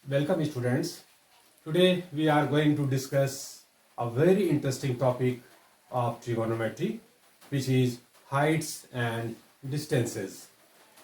Welcome students. Today we are going to discuss a very interesting topic of trigonometry, which is heights and distances.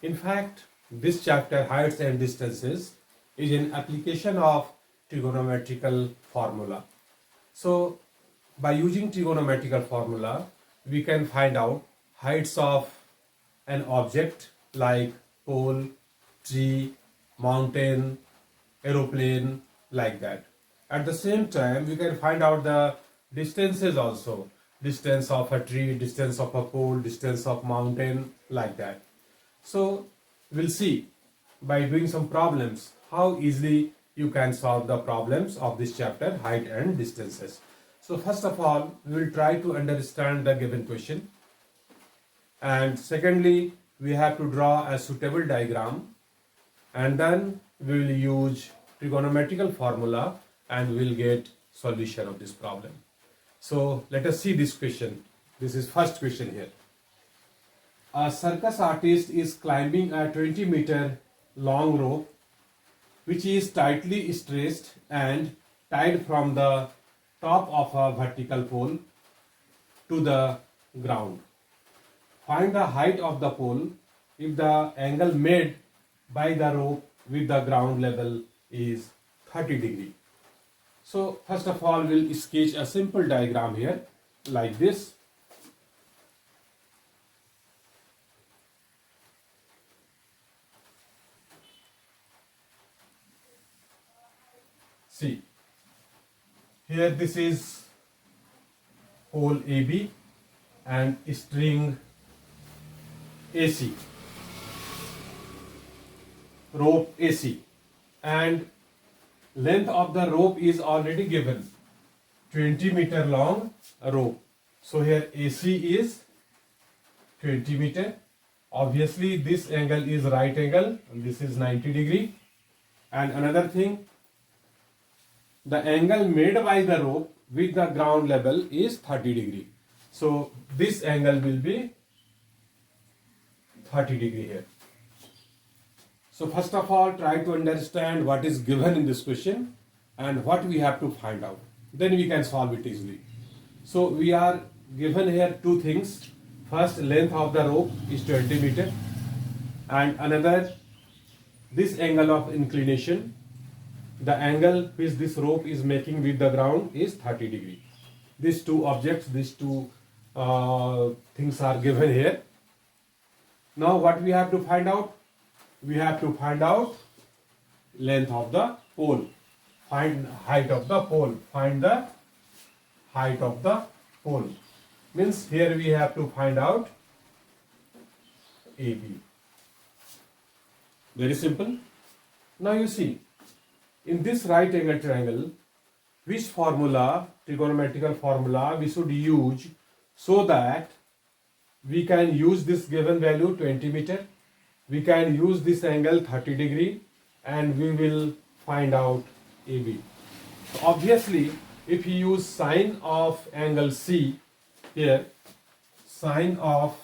In fact, this chapter, heights and distances, is an application of trigonometrical formula. So by using trigonometrical formula, we can find out heights of an object like pole, tree, mountain, aeroplane, like that. At the same time, we can find out the distances also. Distance of a tree, distance of a pole, distance of mountain, like that. So we'll see by doing some problems how easily you can solve the problems of this chapter, height and distances. So first of all, we will try to understand the given question. And secondly, we have to draw a suitable diagram, and then we will use trigonometrical formula and we will get solution of this problem. So let us see this question. This is first question here. A circus artist is climbing a 20-meter long rope which is tightly stressed and tied from the top of a vertical pole to the ground. Find the height of the pole if the angle made by the rope with the ground level is 30 degree. So first of all, we'll sketch a simple diagram here like this. See, here this is pole AB and string AC, rope AC, and length of the rope is already given, 20-meter long rope. So here AC is 20 meter. Obviously this angle is right angle and this is 90 degree. And another thing, the angle made by the rope with the ground level is 30 degree. So this angle will be 30 degree here. So first of all, try to understand what is given in this question and what we have to find out. Then we can solve it easily. So we are given here two things. First, length of the rope is 20 meter, and another, this angle of inclination, the angle which this rope is making with the ground is 30 degree. These two objects, these two things are given here. Now what we have to find out? We have to find out length of the pole, find height of the pole, find the height of the pole. Means here we have to find out AB. Very simple. Now you see, in this right angle triangle, which formula, trigonometrical formula, we should use so that we can use this given value 20 meter. We can use this angle 30 degree and we will find out AB. So obviously, if you use sine of angle C here, sine of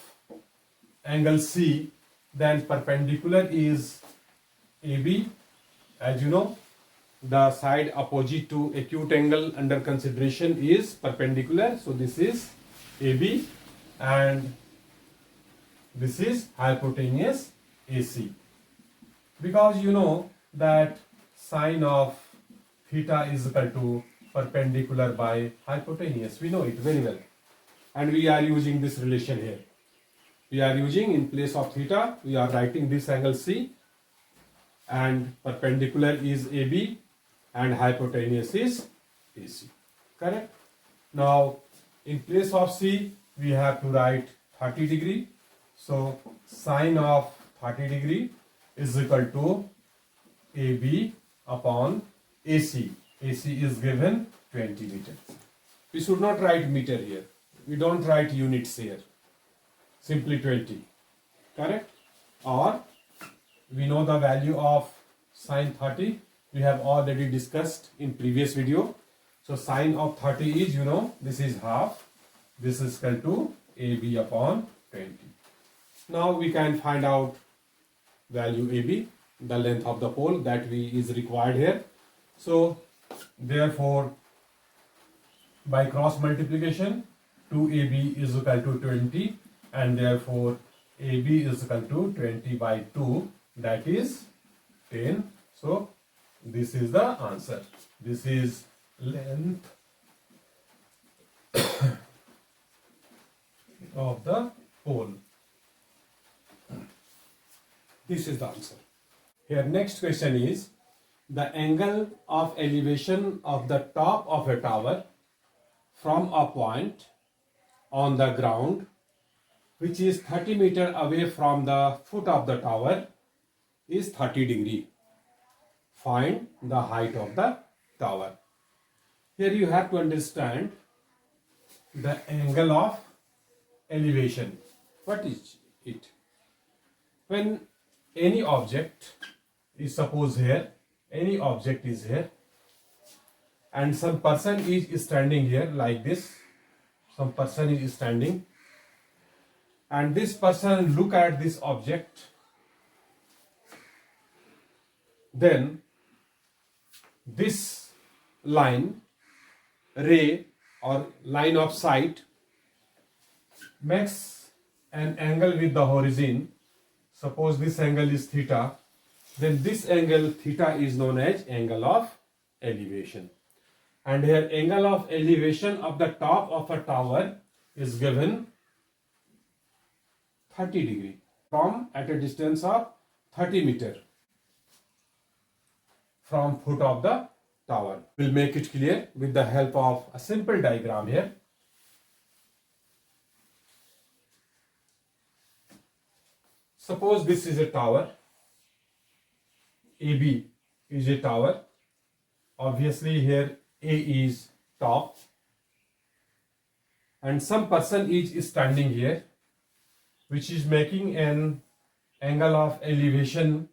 angle C, then perpendicular is AB. As you know, the side opposite to acute angle under consideration is perpendicular. So this is AB and this is hypotenuse AC, because you know that sine of theta is equal to perpendicular by hypotenuse. We know it very well, and we are using this relation here. We are using, in place of theta, we are writing this angle C, and perpendicular is AB and hypotenuse is AC. Correct? Now in place of C we have to write 30 degree. So sine of 30 degree is equal to AB upon AC. AC is given 20 meter. We should not write meter here. We don't write units here. Simply 20. Correct? Or we know the value of sine 30. We have already discussed in previous video. So sine of 30 is, you know, this is half. This is equal to AB upon 20. Now we can find out value AB. the length of the pole that is required here. So therefore, by cross multiplication, 2AB is equal to 20, and therefore AB is equal to 20 by 2, that is 10. So this is the answer. This is length of the pole. This is the answer. Here next question is, the angle of elevation of the top of a tower from a point on the ground which is 30 meters away from the foot of the tower is 30 degree. Find the height of the tower. Here you have to understand the angle of elevation. What is it? When any object is, suppose here, any object is here and some person is standing here like this, some person is standing, and this person look at this object, then this line, ray or line of sight makes an angle with the horizon. Suppose this angle is theta, then this angle theta is known as angle of elevation. And here angle of elevation of the top of a tower is given 30 degree from at a distance of 30 meter from foot of the tower. We'll make it clear with the help of a simple diagram here. Suppose this is a tower, AB is a tower. Obviously here A is top and some person is standing here which is making an angle of elevation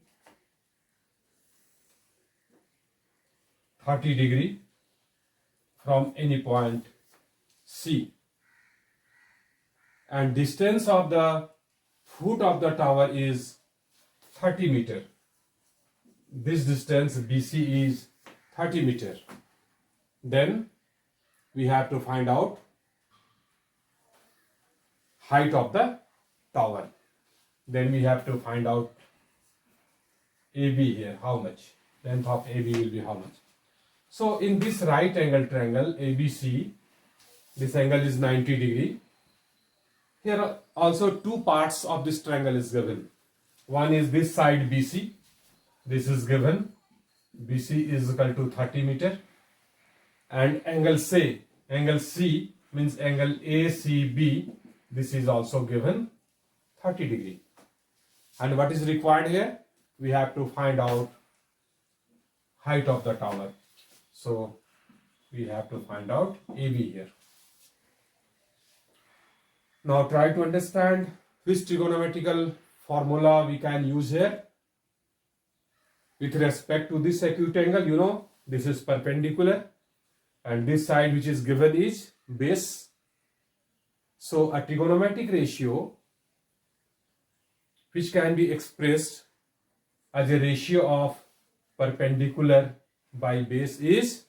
30 degree from any point C, and distance of the foot of the tower is 30 meter. This distance BC is 30 meter. Then we have to find out height of the tower. Then we have to find out AB here, how much, length of AB will be how much. So in this right angle triangle ABC, this angle is 90 degree. Here are also two parts of this triangle is given. One is this side BC, this is given, BC is equal to 30 meter, and angle C means angle ACB, this is also given 30 degree. And what is required here? We have to find out height of the tower. So we have to find out AB here. Now try to understand which trigonometrical formula we can use here. With respect to this acute angle, you know, this is perpendicular and this side which is given is base. So a trigonometric ratio which can be expressed as a ratio of perpendicular by base is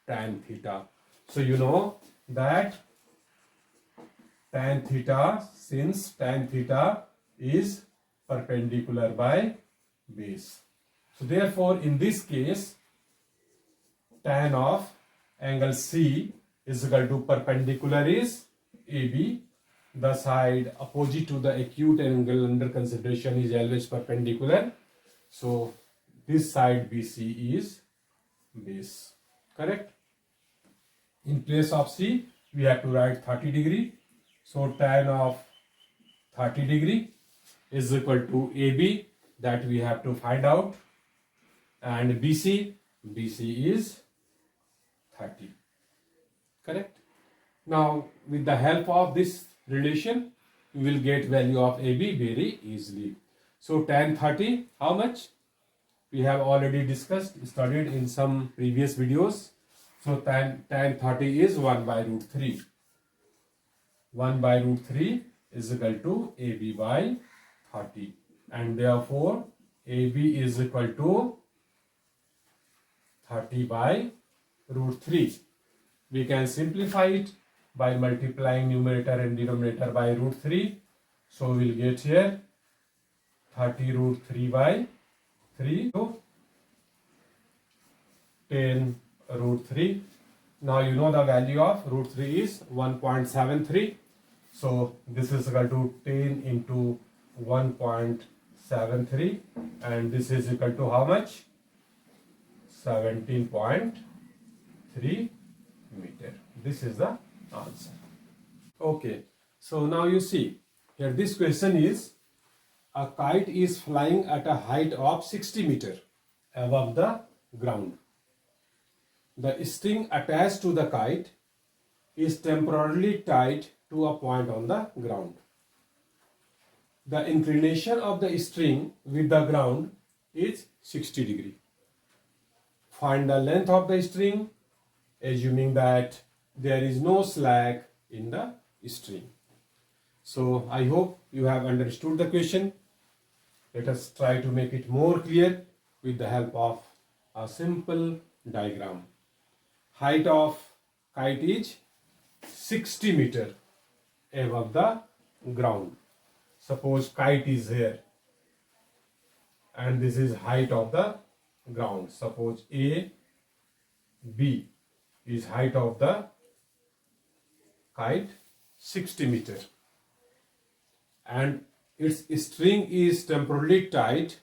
tan theta. So you know that tan theta, since tan theta is perpendicular by base. So therefore in this case tan of angle C is equal to perpendicular is AB. The side opposite to the acute angle under consideration is always perpendicular. So this side BC is base. Correct? In place of C we have to write 30 degree. So tan of 30 degree is equal to AB, that we have to find out, and BC is 30. Correct? Now with the help of this relation we will get value of AB very easily. So tan 30, how much? We have already studied in some previous videos. So tan 30 is 1 by root 3. 1 by root 3 is equal to AB by 30, and therefore AB is equal to 30 by root 3. We can simplify it by multiplying numerator and denominator by root 3. So we'll get here 30 root 3 by 3 to 10 root 3. Now you know the value of root 3 is 1.73. So this is equal to 10 into 1.73, and this is equal to how much? 17.3 meter. This is the answer. Okay, so now you see here this question is, a kite is flying at a height of 60 meter above the ground. The string attached to the kite is temporarily tied to a point on the ground. The inclination of the string with the ground is 60 degree. Find the length of the string, assuming that there is no slack in the string. So I hope you have understood the question. Let us try to make it more clear with the help of a simple diagram. Height of kite is 60 meter above the ground. Suppose kite is here and this is height of the ground. Suppose A, B is height of the kite 60 meter, and its string is temporarily tied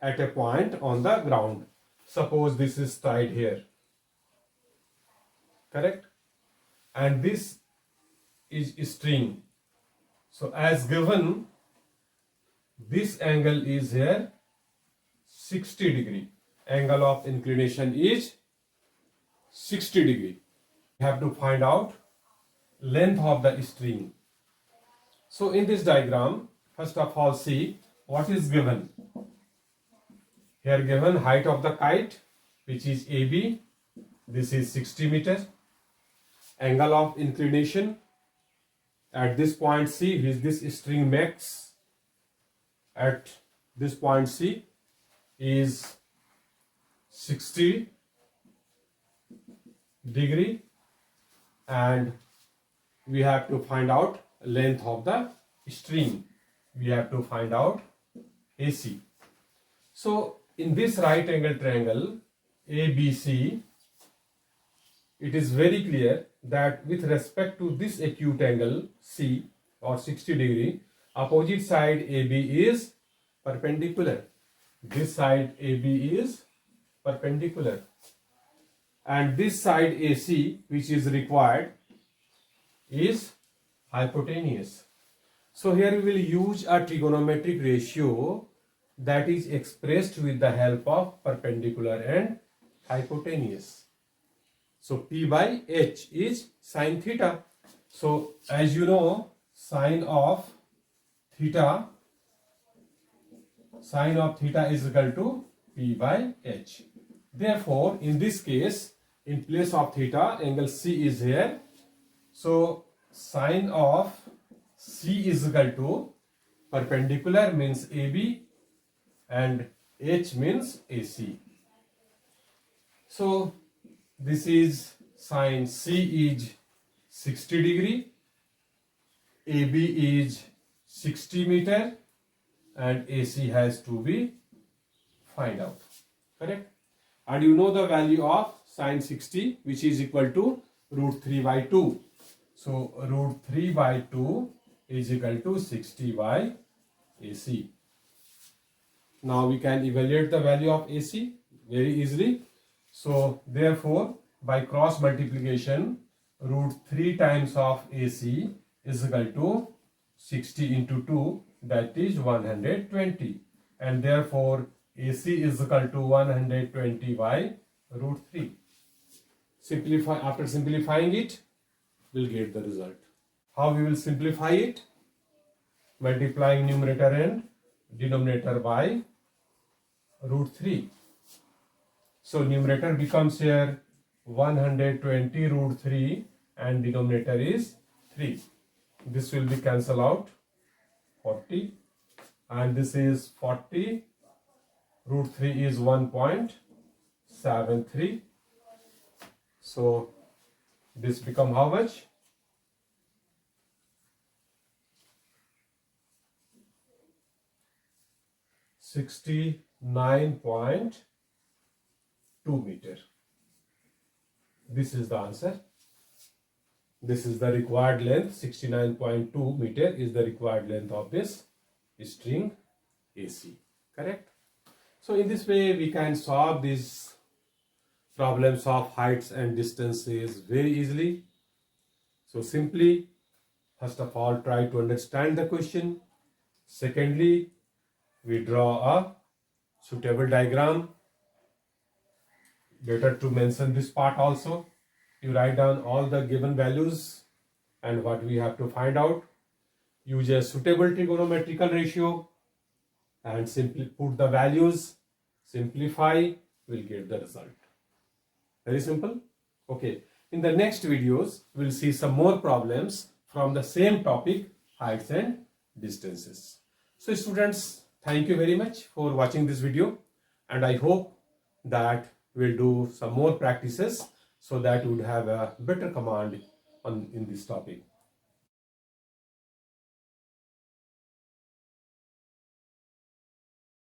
at a point on the ground. Suppose this is tied here, correct? And this is string. So as given, this angle is here 60 degree. Angle of inclination is 60 degree. We have to find out length of the string. So in this diagram, first of all, see what is given. Here given height of the kite, which is AB. This is 60 meter. Angle of inclination at this point C, which this string makes at this point C, is 60 degree, and we have to find out length of the string. We have to find out AC. So in this right angle triangle ABC, it is very clear that with respect to this acute angle C or 60 degree, opposite side AB is perpendicular. This side AB is perpendicular, and this side AC, which is required, is hypotenuse. So here we will use a trigonometric ratio that is expressed with the help of perpendicular and hypotenuse. So P by H is sine theta. So as you know, sine of theta is equal to P by H. Therefore, in this case, in place of theta, angle C is here. So sine of C is equal to perpendicular means AB and H means AC. So this is sine C is 60 degree, AB is 60 meter, and AC has to be find out, correct? And you know the value of sine 60, which is equal to root 3 by 2. So root 3 by 2 is equal to 60 by AC. Now we can evaluate the value of AC very easily. So therefore, by cross multiplication, root 3 times of AC is equal to 60 into 2, that is 120. And therefore, AC is equal to 120 by root 3. After simplifying it, we'll get the result. How we will simplify it? Multiplying numerator and denominator by root 3. So numerator becomes here 120 root 3 and denominator is 3. This will be cancelled out, 40, and this is 40 Root 3 is 1.73. So this become how much? 69.2 meter. This is the answer. This is the required length. 69.2 meter is the required length of this string AC. Correct? So in this way we can solve these problems of heights and distances very easily. So simply, first of all, try to understand the question. Secondly, we draw a suitable diagram. Better to mention this part also. You write down all the given values and what we have to find out. Use a suitable trigonometrical ratio and simply put the values. Simplify, we'll get the result. Very simple. Okay. In the next videos, we'll see some more problems from the same topic, heights and distances. So students, thank you very much for watching this video, and I hope that we'll do some more practices so that you would have a better command in this topic.